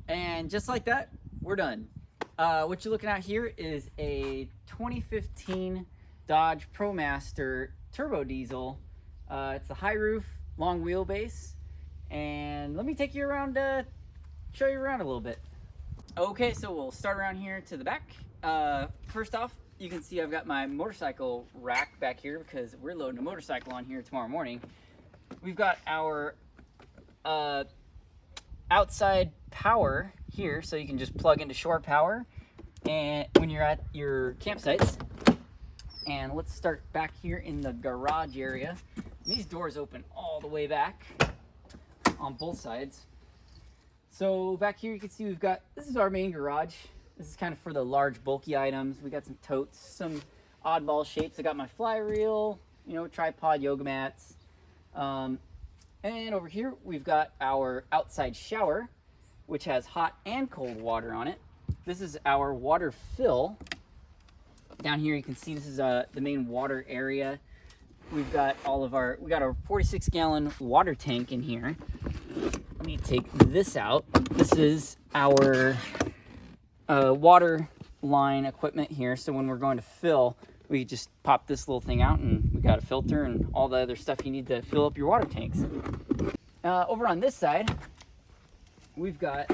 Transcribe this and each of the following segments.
And just like that, we're done. What you're looking at here is a 2015 Dodge Promaster turbo diesel. It's a high roof, long wheelbase. And let me take you around, show you around a little bit. Okay, so we'll start around here to the back. First off, you can see I've got my motorcycle rack back here because we're loading a motorcycle on here tomorrow morning. We've got our outside power here, so you can just plug into shore power and when you're at your campsites. And let's start back here in the garage area. These doors open all the way back on both sides. So back here you can see we've got, this is our main garage. This is kind of for the large bulky items. We got some totes, some oddball shapes. I got my fly reel, you know, tripod, yoga mats. And over here we've got our outside shower, which has hot and cold water on it. This is our water fill. Down here you can see this is the main water area. We've got we got our 46-gallon water tank in here. Let me take this out. This is our water line equipment here. So when we're going to fill, we just pop this little thing out and we got a filter and all the other stuff you need to fill up your water tanks. Over on this side, we've got,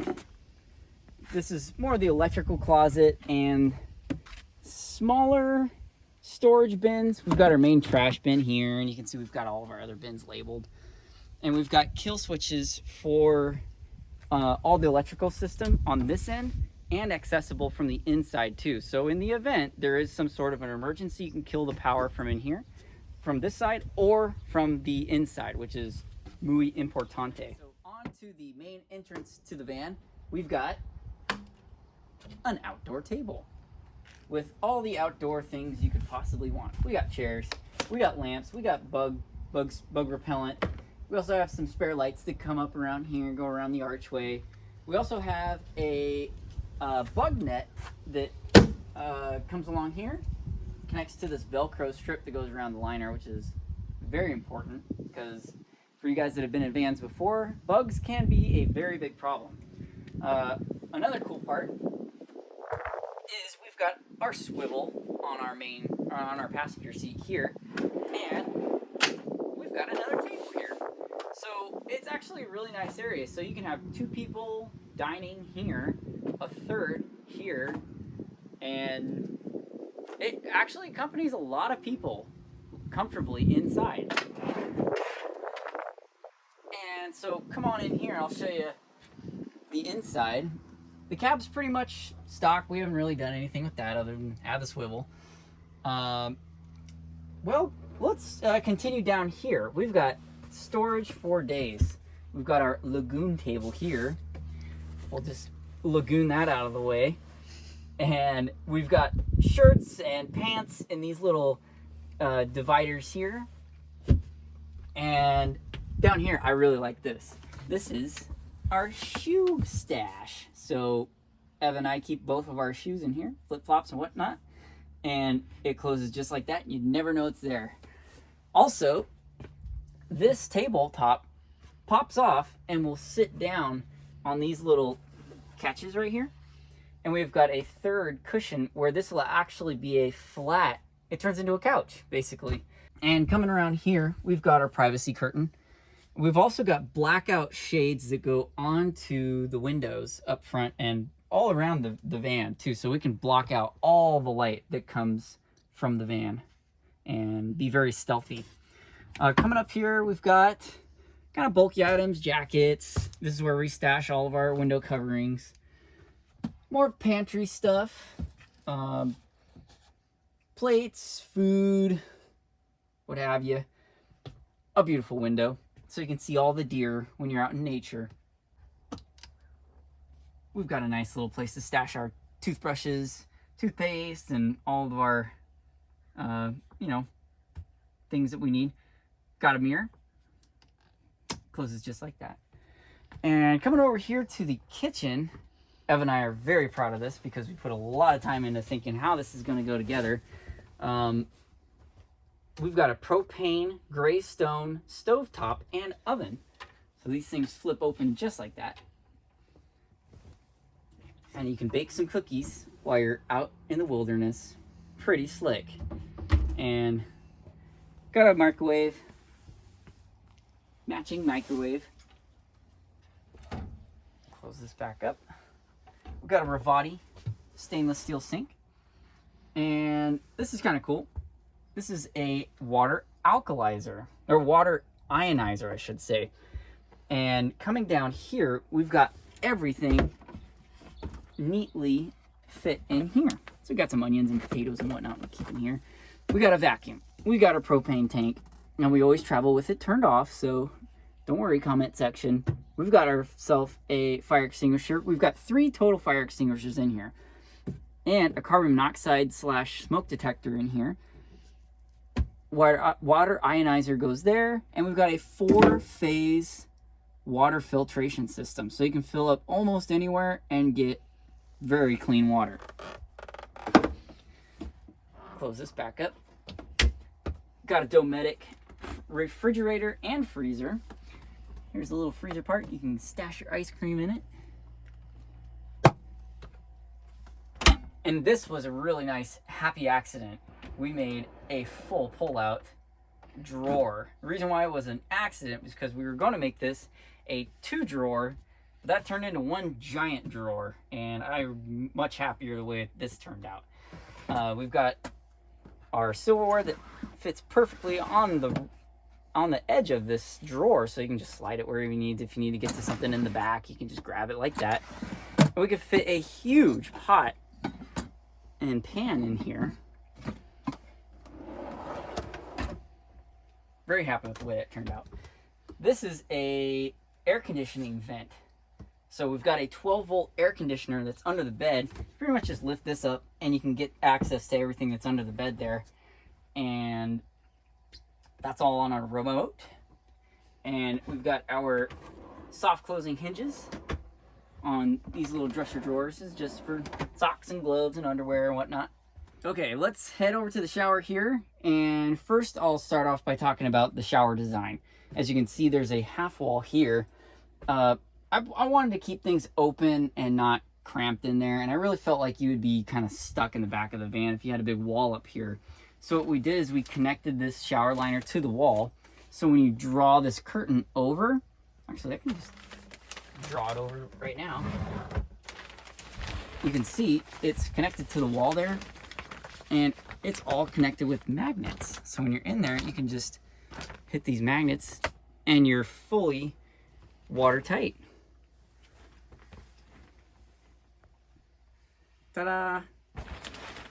this is more of the electrical closet and smaller storage bins. We've got our main trash bin here, and you can see we've got all of our other bins labeled. And we've got kill switches for all the electrical system on this end and accessible from the inside too. So in the event there is some sort of an emergency, you can kill the power from in here, from this side, or from the inside, which is muy importante. So on to the main entrance to the van, we've got an outdoor table with all the outdoor things you could possibly want. We got chairs, we got lamps, we got bug repellent. We also have some spare lights that come up around here and go around the archway. We also have a bug net that comes along here, connects to this Velcro strip that goes around the liner, which is very important because for you guys that have been in vans before, bugs can be a very big problem. Another cool part is we've got our swivel on our passenger seat here, and we've got another table here. So it's actually a really nice area. So you can have two people dining here, a third here, and it actually accompanies a lot of people comfortably inside. And so come on in here and I'll show you the inside. The cab's pretty much stock. We haven't really done anything with that other than add the swivel. Well, let's continue down here. We've got storage for days. We've got our lagoon table here. We'll just lagoon that out of the way. And we've got shirts and pants in these little dividers here. And down here, I really like this. This is our shoe stash. So Ev and I keep both of our shoes in here, flip-flops and whatnot. And it closes just like that. You'd never know it's there. Also, this tabletop pops off and will sit down on these little catches right here. And we've got a third cushion where this will actually be a flat, it turns into a couch, basically. And coming around here, we've got our privacy curtain. We've also got blackout shades that go onto the windows up front and all around the van too, so we can block out all the light that comes from the van and be very stealthy. Coming up here, we've got kind of bulky items, jackets. This is where we stash all of our window coverings. More pantry stuff, plates, food, what have you. A beautiful window, so you can see all the deer when you're out in nature. We've got a nice little place to stash our toothbrushes, toothpaste, and all of our, things that we need. Got a mirror. Closes just like that. And coming over here to the kitchen, Ev and I are very proud of this because we put a lot of time into thinking how this is going to go together. We've got a propane gray stone stovetop and oven. So these things flip open just like that. and you can bake some cookies while you're out in the wilderness. Pretty slick. And got a microwave, matching microwave. Close this back up. We've got a Ravati stainless steel sink. And this is kind of cool. This is a water alkalizer, or water ionizer, I should say. And coming down here, we've got everything neatly fit in here. So we got some onions and potatoes and whatnot we keep in here. We got a vacuum. We got a propane tank. And we always travel with it turned off, so don't worry, comment section. We've got ourselves a fire extinguisher. We've got 3 total fire extinguishers in here. And a carbon monoxide / smoke detector in here. Water ionizer goes there. And we've got a 4-phase water filtration system. So you can fill up almost anywhere and get very clean water. Close this back up. Got a Dometic refrigerator and freezer. Here's the little freezer part. You can stash your ice cream in it. And this was a really nice happy accident. We made a full pull-out drawer. The reason why it was an accident was because we were going to make this a 2-drawer, but that turned into 1 giant drawer, and I'm much happier the way this turned out. We've got our silverware that fits perfectly on the edge of this drawer, so you can just slide it wherever you need. If you need to get to something in the back, you can just grab it like that. And we could fit a huge pot and pan in here. Very happy with the way that turned out. This is a air conditioning vent. So we've got a 12-volt air conditioner that's under the bed. Pretty much just lift this up and you can get access to everything that's under the bed there. And that's all on our remote. And we've got our soft closing hinges on these little dresser drawers. This is just for socks and gloves and underwear and whatnot. Okay, let's head over to the shower here. And first I'll start off by talking about the shower design. As you can see, there's a half wall here. I wanted to keep things open and not cramped in there. And I really felt like you would be kind of stuck in the back of the van if you had a big wall up here. So what we did is we connected this shower liner to the wall. So when you draw this curtain over, actually I can just draw it over right now. You can see it's connected to the wall there, and it's all connected with magnets. So when you're in there, you can just hit these magnets and you're fully watertight. Ta-da!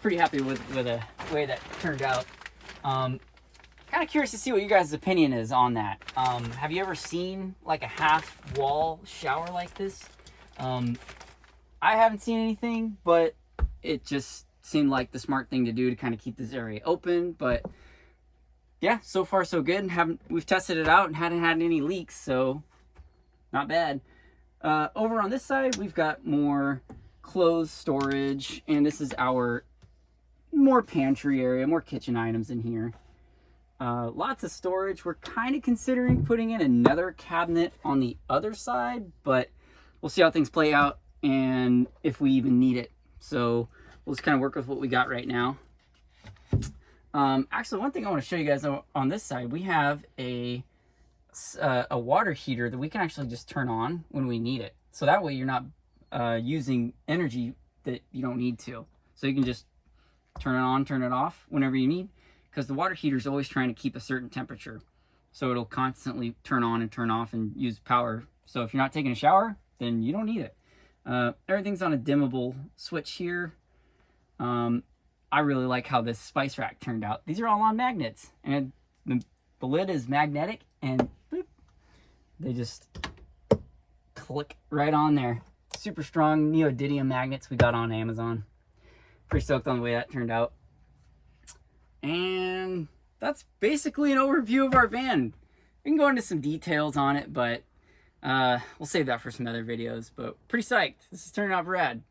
Pretty happy with the way that turned out. Kind of curious to see what you guys' opinion is on that. Have you ever seen like a half wall shower like this? I haven't seen anything, but it just seemed like the smart thing to do to kind of keep this area open. But yeah, so far so good. We've tested it out and hadn't had any leaks, so not bad. Over on this side, we've got more clothes storage, and this is our more pantry area, more kitchen items in here. Lots of storage. We're kind of considering putting in another cabinet on the other side, but we'll see how things play out and if we even need it. So we'll just kind of work with what we got right now. Actually, one thing I want to show you guys on this side, we have a water heater that we can actually just turn on when we need it. So that way you're not using energy that you don't need to. So you can just turn it on, turn it off whenever you need, because the water heater is always trying to keep a certain temperature. So it'll constantly turn on and turn off and use power. So if you're not taking a shower, then you don't need it. Everything's on a dimmable switch here. I really like how this spice rack turned out. These are all on magnets, and the lid is magnetic, and boop, they just click right on there. Super strong neodymium magnets we got on Amazon. Pretty stoked on the way that turned out. And that's basically an overview of our van. We can go into some details on it, but we'll save that for some other videos. But pretty psyched. This is turning out rad.